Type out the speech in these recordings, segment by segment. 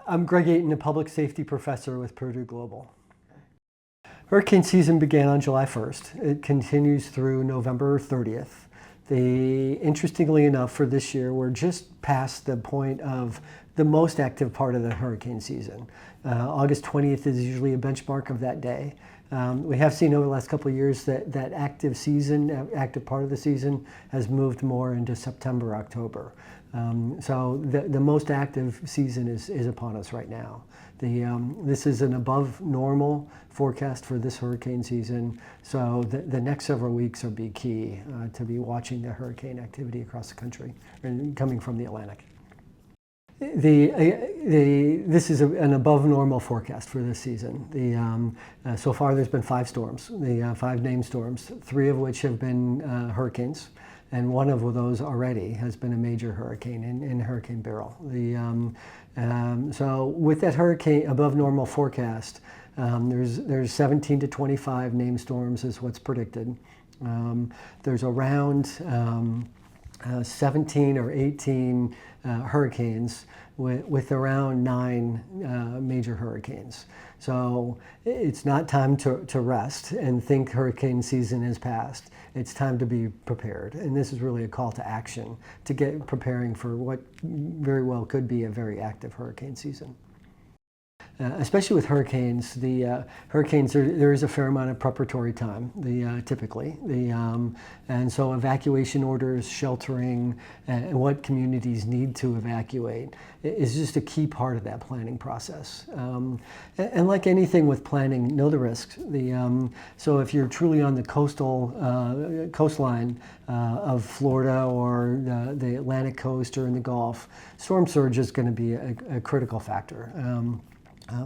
I'm Greg Eaton, a public safety professor with Purdue Global. Hurricane season began on July 1st. It continues through November 30th. Interestingly enough, for this year, we're just past the point of the most active part of the hurricane season. August 20th is usually a benchmark of that day. We have seen over the last couple of years that active part of the season has moved more into September, October. So the most active season is upon us right now. This is an above normal forecast for this hurricane season, so the next several weeks will be key to be watching the hurricane activity across the country and coming from the Atlantic. This is an above normal forecast for this season. So far there's been 5 storms, 5 named storms, 3 of which have been hurricanes, and 1 of those already has been a major hurricane in Hurricane Beryl. So with that hurricane above normal forecast, there's 17 to 25 named storms is what's predicted. There's around 17 or 18 hurricanes with around 9 major hurricanes. So it's not time to rest and think hurricane season is past. It's time to be prepared. And this is really a call to action to get preparing for what very well could be a very active hurricane season. Especially with hurricanes, there is a fair amount of preparatory time, typically. And so evacuation orders, sheltering, and what communities need to evacuate is just a key part of that planning process. And like anything with planning, know the risks. So if you're truly on the coastline of Florida or the Atlantic coast or in the Gulf, storm surge is going to be a critical factor.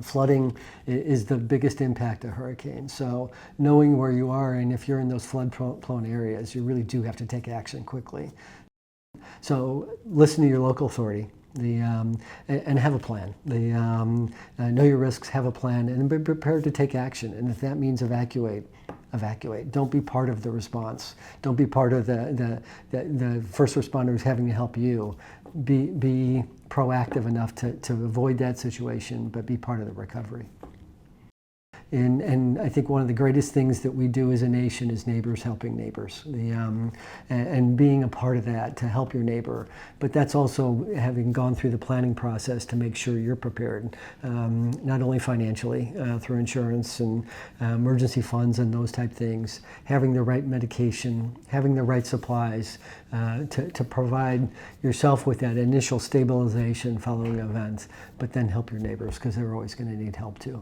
Flooding is the biggest impact of hurricanes. So knowing where you are, and if you're in those flood-prone areas, you really do have to take action quickly. So listen to your local authority and have a plan. Know your risks, have a plan, and be prepared to take action. And if that means evacuate. Don't be part of the response. Don't be part of the first responders having to help you. Be proactive enough to avoid that situation, but be part of the recovery. And I think one of the greatest things that we do as a nation is neighbors helping neighbors, and being a part of that to help your neighbor. But that's also having gone through the planning process to make sure you're prepared, not only financially through insurance and emergency funds and those type things, having the right medication, having the right supplies to provide yourself with that initial stabilization following events, but then help your neighbors because they're always going to need help too.